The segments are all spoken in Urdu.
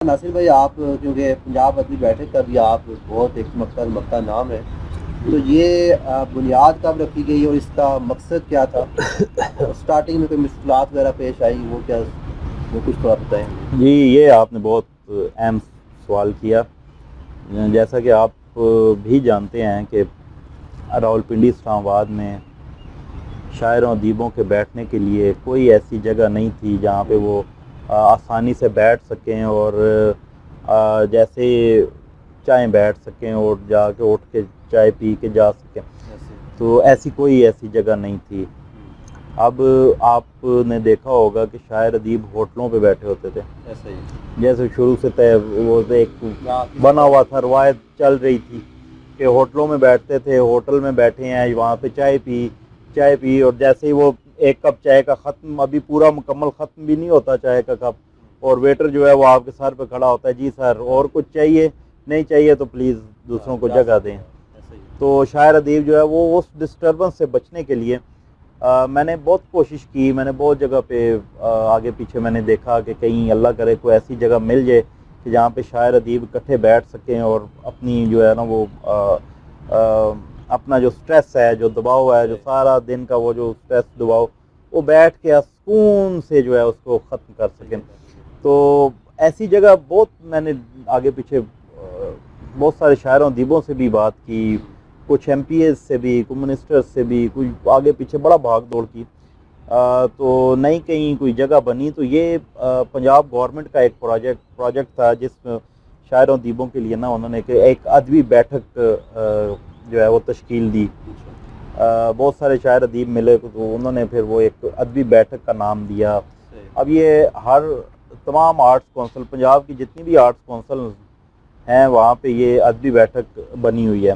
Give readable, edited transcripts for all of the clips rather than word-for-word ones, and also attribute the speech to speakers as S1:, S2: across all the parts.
S1: ناصر بھائی، آپ کیونکہ پنجاب ادبی بیٹھک کا بھی آپ بہت ایک مکتا نام ہے، تو یہ بنیاد کب رکھی گئی اور اس کا مقصد کیا تھا؟ اسٹارٹنگ میں کوئی مشکلات وغیرہ پیش آئی، وہ کیا، وہ کچھ تھوڑا بتائیں گے؟
S2: جی، یہ آپ نے بہت اہم سوال کیا۔ جیسا کہ آپ بھی جانتے ہیں کہ راولپنڈی اسلام آباد میں شاعروں ادیبوں کے بیٹھنے کے لیے کوئی ایسی جگہ نہیں تھی جہاں پہ وہ آسانی سے بیٹھ سکیں اور جیسے چائیں بیٹھ سکیں اور جا کے اٹھ کے چائے پی کے جا سکیں، تو ایسی کوئی ایسی جگہ نہیں تھی۔ اب آپ نے دیکھا ہوگا کہ شاعر ادیب ہوٹلوں پہ بیٹھے ہوتے تھے، جیسے شروع سے وہ ایک بنا ہوا تھا، روایت چل رہی تھی کہ ہوٹلوں میں بیٹھتے تھے، ہوٹل میں بیٹھے ہیں وہاں پہ چائے پی اور جیسے ہی وہ ایک کپ چائے کا ختم، ابھی پورا مکمل ختم بھی نہیں ہوتا چائے کا کپ، اور ویٹر جو ہے وہ آپ کے سر پہ کھڑا ہوتا ہے، جی سر اور کچھ چاہیے؟ نہیں چاہیے تو پلیز دوسروں کو جگہ دیں۔ تو شاعر ادیب جو ہے وہ اس ڈسٹربنس سے بچنے کے لیے میں نے بہت کوشش کی، میں نے بہت جگہ پہ آگے پیچھے میں نے دیکھا کہ کہیں اللہ کرے کوئی ایسی جگہ مل جائے کہ جہاں پہ شاعر ادیب اکٹھے بیٹھ سکیں اور اپنی جو ہے نا وہ اپنا جو سٹریس ہے، جو دباؤ ہے، جو سارا دن کا وہ جو سٹریس دباؤ، وہ بیٹھ کے سکون سے جو ہے اس کو ختم کر سکیں۔ تو ایسی جگہ بہت میں نے آگے پیچھے بہت سارے شاعروں ادیبوں سے بھی بات کی، کچھ ایم پی ایز سے بھی، کچھ منسٹر سے بھی، کچھ آگے پیچھے بڑا بھاگ دوڑ کی، تو نہیں کہیں کوئی جگہ بنی۔ تو یہ پنجاب گورنمنٹ کا ایک پروجیکٹ تھا جس میں شاعروں ادیبوں کے لیے نا انہوں نے ایک ادبی بیٹھک جو ہے وہ تشکیل دی۔ بہت سارے شاعر ادیب ملے تو انہوں نے پھر وہ ایک ادبی بیٹھک کا نام دیا۔ اب یہ تمام آرٹس کونسل، پنجاب کی جتنی بھی آرٹس کونسل ہیں وہاں پہ یہ ادبی بیٹھک بنی ہوئی ہے۔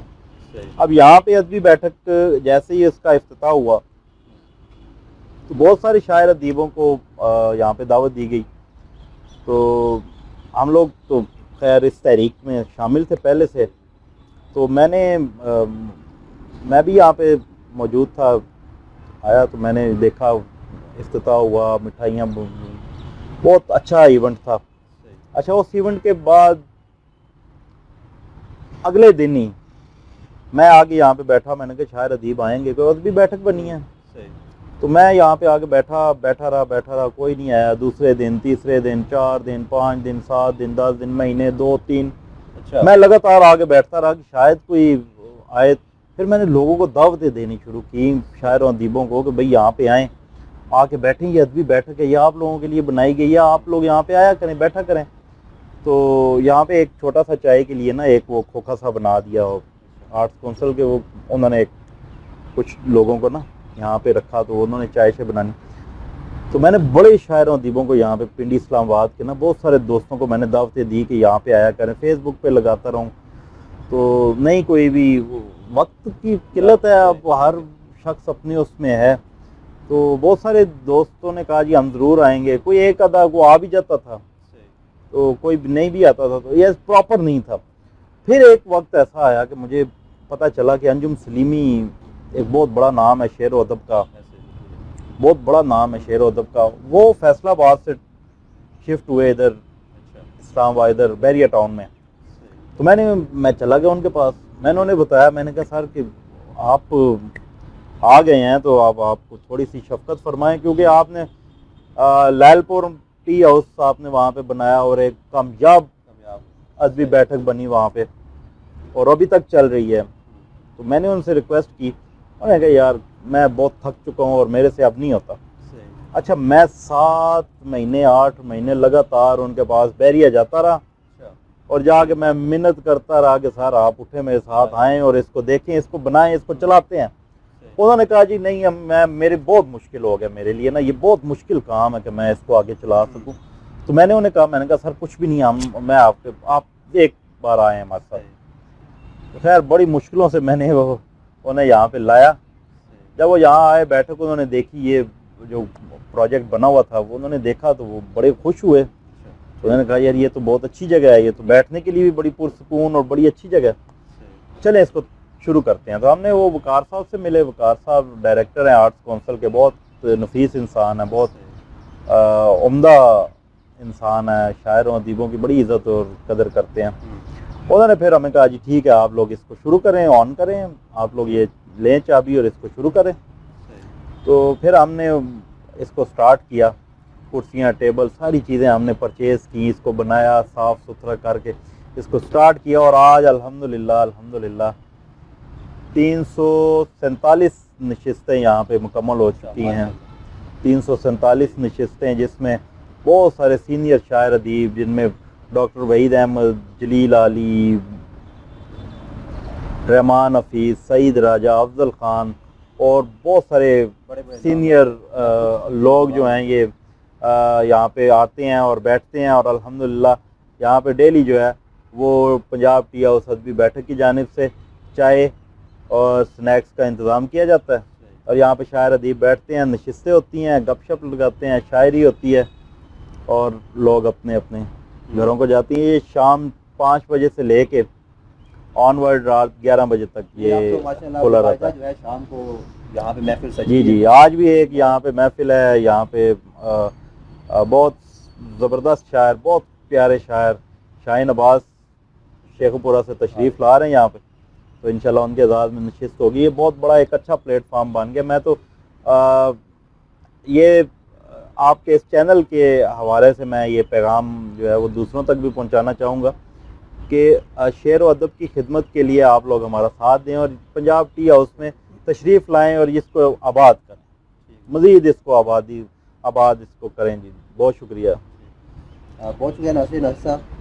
S2: اب یہاں پہ ادبی بیٹھک جیسے ہی اس کا افتتاح ہوا تو بہت سارے شاعر ادیبوں کو یہاں پہ دعوت دی گئی، تو ہم لوگ تو خیر اس تحریک میں شامل تھے پہلے سے، تو میں بھی یہاں پہ موجود تھا، آیا تو میں نے دیکھا افتتاح ہوا، مٹھائیاں، بہت اچھا ایونٹ تھا۔ اچھا، اس ایونٹ کے بعد اگلے دن ہی میں آگے یہاں پہ بیٹھا، میں نے کہا شاعر ادیب آئیں گے، کوئی ادبی بیٹھک بنی ہے، تو میں یہاں پہ آگے بیٹھا رہا، کوئی نہیں آیا۔ دوسرے دن، تیسرے دن، 4 دن، 5 دن، 7 دن، 10 دن، مہینے، 2 3، میں لگاتار آگے بیٹھتا رہا کہ شاید کوئی آئے۔ پھر میں نے لوگوں کو دعوتیں دینی شروع کی، شاعروں ادیبوں کو، کہ بھئی یہاں پہ آئیں، آ کے بیٹھیں، یہ ادبی بیٹھک ہے، یہ آپ لوگوں کے لیے بنائی گئی ہے، آپ لوگ یہاں پہ آیا کریں، بیٹھا کریں۔ تو یہاں پہ ایک چھوٹا سا چائے کے لیے نا ایک وہ کھوکھا سا بنا دیا آرٹس کونسل کے، وہ انہوں نے کچھ لوگوں کو نا یہاں پہ رکھا، تو انہوں نے چائے سے بنانی۔ تو میں نے بڑے شاعروں ادیبوں کو یہاں پہ پنڈی اسلام آباد کے نا بہت سارے دوستوں کو میں نے دعوتیں دی کہ یہاں پہ آیا کریں، فیس بک پہ لگاتا رہوں، تو نہیں کوئی بھی، وقت کی قلت ہے، اب ہر شخص اپنے اس میں ہے۔ تو بہت سارے دوستوں نے کہا جی ہم ضرور آئیں گے، کوئی ایک آدھا وہ آ بھی جاتا تھا تو کوئی نہیں بھی آتا تھا، تو یہ پراپر نہیں تھا۔ پھر ایک وقت ایسا آیا کہ مجھے پتہ چلا کہ انجم سلیمی ایک بہت بڑا نام ہے شعر و ادب کا، بہت بڑا نام ہے شعر و ادب کا، وہ فیصل آباد سے شفٹ ہوئے ادھر اسلام آباد، ادھر بیریا ٹاؤن میں۔ تو میں چلا گیا ان کے پاس، میں نے انہیں بتایا، میں نے کہا سر کہ آپ آ گئے ہیں تو آپ کو تھوڑی سی شفقت فرمائیں، کیونکہ آپ نے لال پور ٹی ہاؤس آپ نے وہاں پہ بنایا اور ایک کامیاب ادبی بیٹھک بنی وہاں پہ اور ابھی تک چل رہی ہے۔ تو میں نے ان سے ریکویسٹ کی، انہوں نے کہا یار میں بہت تھک چکا ہوں اور میرے سے اب نہیں ہوتا۔ اچھا، میں 7 مہینے 8 مہینے لگاتار ان کے پاس بیریا جاتا رہا اور جا کے میں منت کرتا رہا کہ سر آپ اٹھے میرے ساتھ آئیں اور اس کو دیکھیں، اس کو بنائیں، اس کو چلاتے ہیں۔ انہوں نے کہا جی نہیں، میرے بہت مشکل ہو گیا، میرے لیے نا یہ بہت مشکل کام ہے کہ میں اس کو آگے چلا سکوں۔ تو میں نے انہیں کہا سر کچھ بھی نہیں، میں آپ ایک بار آئے ہیں ہمارے ساتھ۔ خیر بڑی مشکلوں سے میں نے انہیں یہاں پہ لایا۔ جب وہ یہاں آئے بیٹھک انہوں نے دیکھی، یہ جو پروجیکٹ بنا ہوا تھا وہ انہوں نے دیکھا تو وہ بڑے خوش ہوئے۔ تو انہوں نے کہا یار یہ تو بہت اچھی جگہ ہے، یہ تو بیٹھنے کے لیے بھی بڑی پرسکون اور بڑی اچھی جگہ ہے، چلیں اس کو شروع کرتے ہیں۔ تو ہم نے وہ وقار صاحب سے ملے، وقار صاحب ڈائریکٹر ہیں آرٹس کونسل کے، بہت نفیس انسان ہیں، بہت عمدہ انسان ہے, شاعروں ادیبوں کی بڑی عزت اور قدر کرتے ہیں. انہوں نے پھر ہمیں کہا جی ٹھیک ہے آپ لوگ اس کو شروع کریں, آن کریں, آپ لوگ یہ لیں چابی اور اس کو شروع کریں. تو پھر ہم نے اس کو سٹارٹ کیا, کرسیاں ٹیبل ساری چیزیں ہم نے پرچیز کی, اس کو بنایا صاف ستھرا کر کے اس کو سٹارٹ کیا, اور آج الحمدللہ 347 نشستیں یہاں پہ مکمل ہو چکی ہیں. 347 نشستیں جس میں بہت سارے سینئر شاعر ادیب, جن میں ڈاکٹر وحید احمد, جلیل علی, رحمان حفیظ, سعید راجہ, افضل خان اور بہت سارے سینئر لوگ جو ہیں یہ یہاں پہ آتے ہیں اور بیٹھتے ہیں. اور الحمدللہ یہاں پہ ڈیلی جو ہے وہ پنجاب ٹی ہاؤس ادبی بیٹھک کی جانب سے چائے اور سنیکس کا انتظام کیا جاتا ہے, اور یہاں پہ شاعر ادیب بیٹھتے ہیں, نشستیں ہوتی ہیں, گپ شپ لگاتے ہیں, شاعری ہوتی ہے, اور لوگ اپنے اپنے گھروں کو جاتی ہیں. یہ شام 5 بجے سے لے کے آن ورڈ رات 11 بجے تک یہ کھلا رہتا ہے.
S1: شام کو یہاں پہ محفل سجی
S2: جی جی, آج بھی ایک یہاں پہ محفل ہے. یہاں پہ بہت زبردست شاعر, بہت پیارے شاعر شاہین عباس شیخو پورہ سے تشریف لا رہے ہیں یہاں پہ, تو انشاءاللہ ان کے اعزاز میں نشست ہوگی. یہ بہت بڑا ایک اچھا پلیٹ فارم بن گیا. میں تو یہ آپ کے اس چینل کے حوالے سے میں یہ پیغام جو ہے وہ دوسروں تک بھی پہنچانا چاہوں گا کہ شعر و ادب کی خدمت کے لیے آپ لوگ ہمارا ساتھ دیں, اور پنجاب ٹی ہاؤس میں تشریف لائیں اور اس کو آباد کریں, مزید اس کو آباد اس کو کریں. جی بہت شکریہ.
S1: ناصر صاحب.